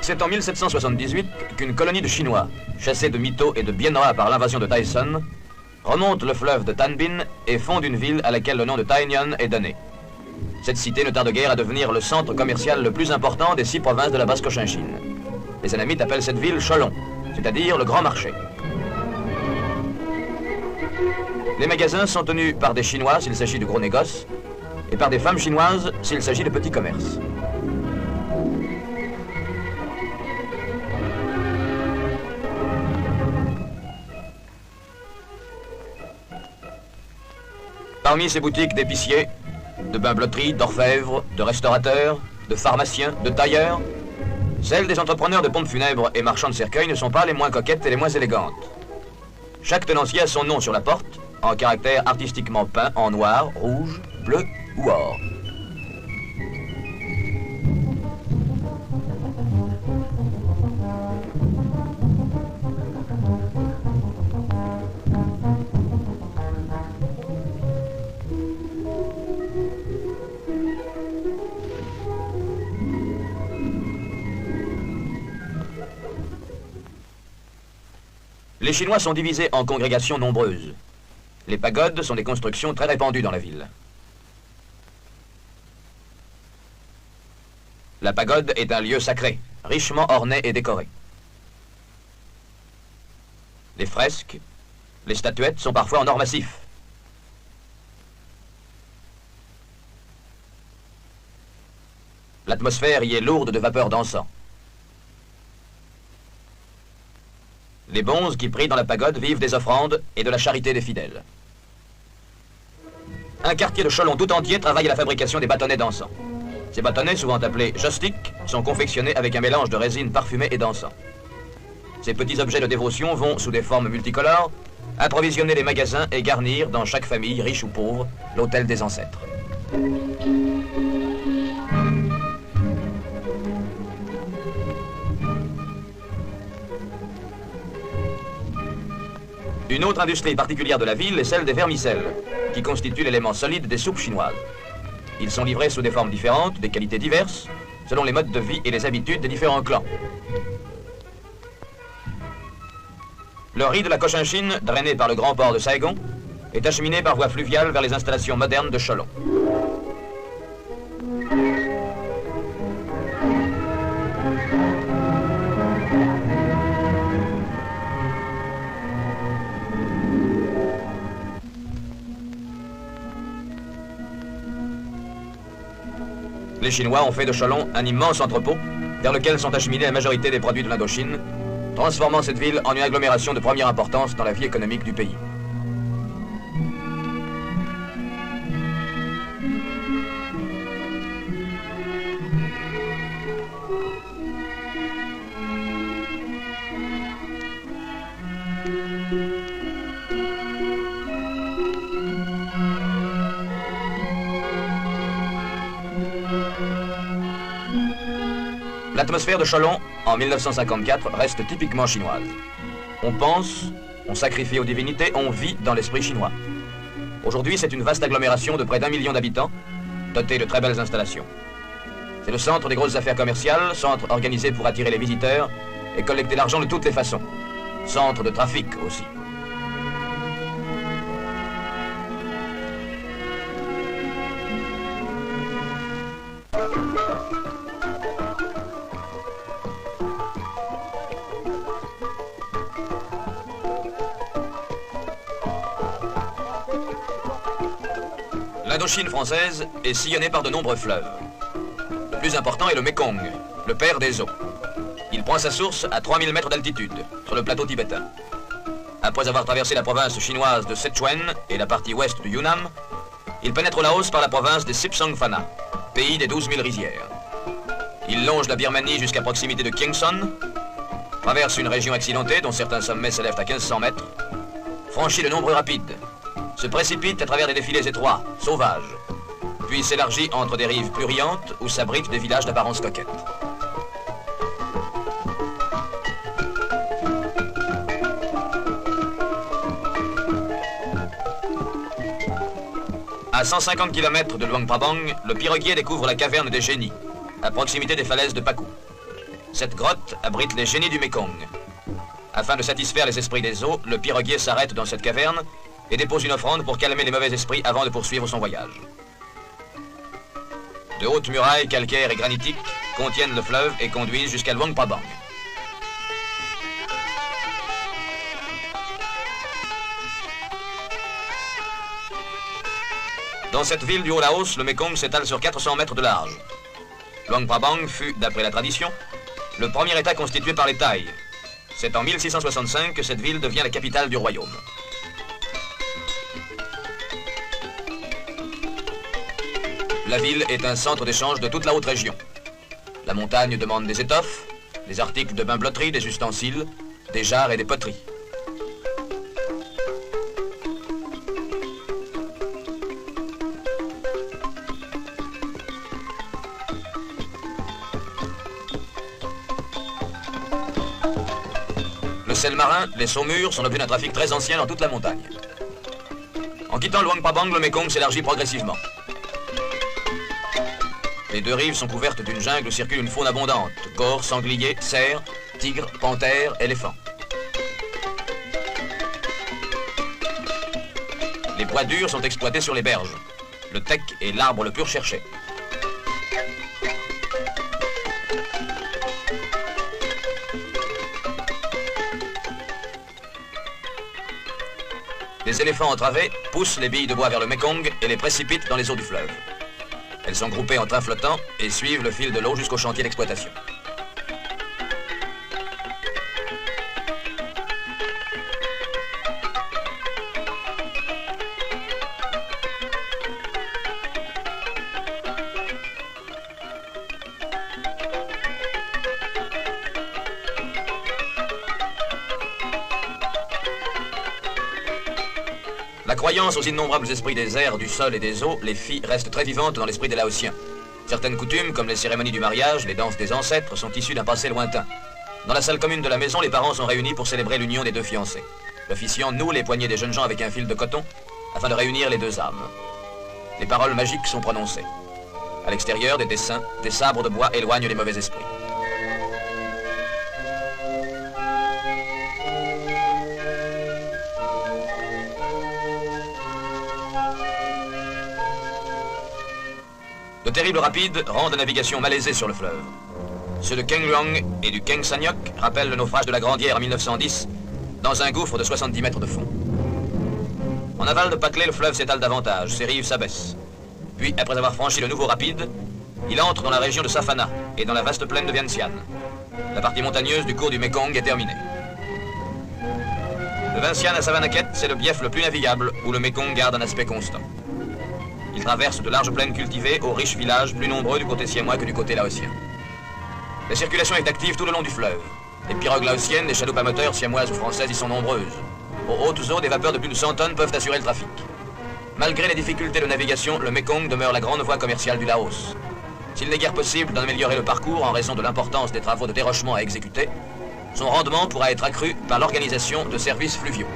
C'est en 1778 qu'une colonie de Chinois, chassés de Mito et de Bien Hoa par l'invasion de Tyson, remonte le fleuve de Tan Binh et fonde une ville à laquelle le nom de Tai Nguyen est donné. Cette cité ne tarde guère à devenir le centre commercial le plus important des 6 provinces de la Basse-Cochinchine. Les Annamites appellent cette ville Cholon, c'est-à-dire le grand marché. Les magasins sont tenus par des Chinois s'il s'agit de gros négoces et par des femmes chinoises s'il s'agit de petits commerces. Parmi ces boutiques d'épiciers, de bains-blotteries, d'orfèvres, de restaurateurs, de pharmaciens, de tailleurs, celles des entrepreneurs de pompes funèbres et marchands de cercueils ne sont pas les moins coquettes et les moins élégantes. Chaque tenancier a son nom sur la porte, en caractères artistiquement peints en noir, rouge, bleu ou or. Les Chinois sont divisés en congrégations nombreuses. Les pagodes sont des constructions très répandues dans la ville. La pagode est un lieu sacré, richement orné et décoré. Les fresques, les statuettes sont parfois en or massif. L'atmosphère y est lourde de vapeur d'encens. Les bonzes qui prient dans la pagode vivent des offrandes et de la charité des fidèles. Un quartier de Cholon tout entier travaille à la fabrication des bâtonnets d'encens. Ces bâtonnets, souvent appelés jostiques, sont confectionnés avec un mélange de résine parfumée et d'encens. Ces petits objets de dévotion vont, sous des formes multicolores, approvisionner les magasins et garnir, dans chaque famille, riche ou pauvre, l'autel des ancêtres. Une autre industrie particulière de la ville est celle des vermicelles, qui constituent l'élément solide des soupes chinoises. Ils sont livrés sous des formes différentes, des qualités diverses, selon les modes de vie et les habitudes des différents clans. Le riz de la Cochinchine, drainé par le grand port de Saigon, est acheminé par voie fluviale vers les installations modernes de Cholon. Les Chinois ont fait de Cholon un immense entrepôt vers lequel sont acheminés la majorité des produits de l'Indochine, transformant cette ville en une agglomération de première importance dans la vie économique du pays. L'atmosphère de Cholon, en 1954, reste typiquement chinoise. On pense, on sacrifie aux divinités, on vit dans l'esprit chinois. Aujourd'hui, c'est une vaste agglomération de près d'1 million d'habitants, dotée de très belles installations. C'est le centre des grosses affaires commerciales, centre organisé pour attirer les visiteurs et collecter l'argent de toutes les façons. Centre de trafic aussi. L'Indochine française est sillonnée par de nombreux fleuves. Le plus important est le Mékong, le père des eaux. Il prend sa source à 3000 mètres d'altitude, sur le plateau tibétain. Après avoir traversé la province chinoise de Sichuan et la partie ouest du Yunnan, il pénètre au Laos par la province des Sipsongphana, pays des 12 000 rizières. Il longe la Birmanie jusqu'à proximité de Kiengson, traverse une région accidentée dont certains sommets s'élèvent à 1500 mètres, franchit de nombreux rapides, se précipite à travers des défilés étroits, sauvages, puis s'élargit entre des rives pluriantes où s'abritent des villages d'apparence coquette. À 150 km de Luang Prabang, le piroguier découvre la caverne des génies, à proximité des falaises de Pakou. Cette grotte abrite les génies du Mékong. Afin de satisfaire les esprits des eaux, le piroguier s'arrête dans cette caverne et dépose une offrande pour calmer les mauvais esprits avant de poursuivre son voyage. De hautes murailles calcaires et granitiques contiennent le fleuve et conduisent jusqu'à Luang Prabang. Dans cette ville du Haut-Laos, le Mékong s'étale sur 400 mètres de large. Luang Prabang fut, d'après la tradition, le premier État constitué par les Thaïs. C'est en 1665 que cette ville devient la capitale du royaume. La ville est un centre d'échange de toute la haute région. La montagne demande des étoffes, des articles de bain-blotterie, des ustensiles, des jarres et des poteries. Le sel marin, les saumures sont l'objet d'un trafic très ancien dans toute la montagne. En quittant Luang Prabang, le Mékong s'élargit progressivement. Les deux rives sont couvertes d'une jungle où circule une faune abondante. Gores, sangliers, cerfs, tigres, panthères, éléphants. Les bois durs sont exploités sur les berges. Le teck est l'arbre le plus recherché. Les éléphants entravés poussent les billes de bois vers le Mékong et les précipitent dans les eaux du fleuve. Elles sont groupées en trains flottants et suivent le fil de l'eau jusqu'au chantier d'exploitation. La croyance aux innombrables esprits des airs, du sol et des eaux, les filles restent très vivantes dans l'esprit des Laotiens. Certaines coutumes, comme les cérémonies du mariage, les danses des ancêtres, sont issues d'un passé lointain. Dans la salle commune de la maison, les parents sont réunis pour célébrer l'union des deux fiancés. L'officiant noue les poignets des jeunes gens avec un fil de coton, afin de réunir les deux âmes. Les paroles magiques sont prononcées. À l'extérieur, des dessins, des sabres de bois éloignent les mauvais esprits. De terribles rapides rendent la navigation malaisée sur le fleuve. Ceux de Keng Luang et du Keng Sanyok rappellent le naufrage de la Grandière en 1910 dans un gouffre de 70 mètres de fond. En aval de Paklé, le fleuve s'étale davantage, ses rives s'abaissent. Puis, après avoir franchi le nouveau rapide, il entre dans la région de Safana et dans la vaste plaine de Vientiane. La partie montagneuse du cours du Mékong est terminée. De Vientiane à Savanaket, c'est le bief le plus navigable où le Mékong garde un aspect constant. Il traverse de larges plaines cultivées aux riches villages plus nombreux du côté siamois que du côté laotien. La circulation est active tout le long du fleuve. Les pirogues laotiennes, les chaloupes à moteur siamoises ou françaises y sont nombreuses. Aux hautes eaux, des vapeurs de plus de 100 tonnes peuvent assurer le trafic. Malgré les difficultés de navigation, le Mékong demeure la grande voie commerciale du Laos. S'il n'est guère possible d'améliorer le parcours en raison de l'importance des travaux de dérochement à exécuter, son rendement pourra être accru par l'organisation de services fluviaux.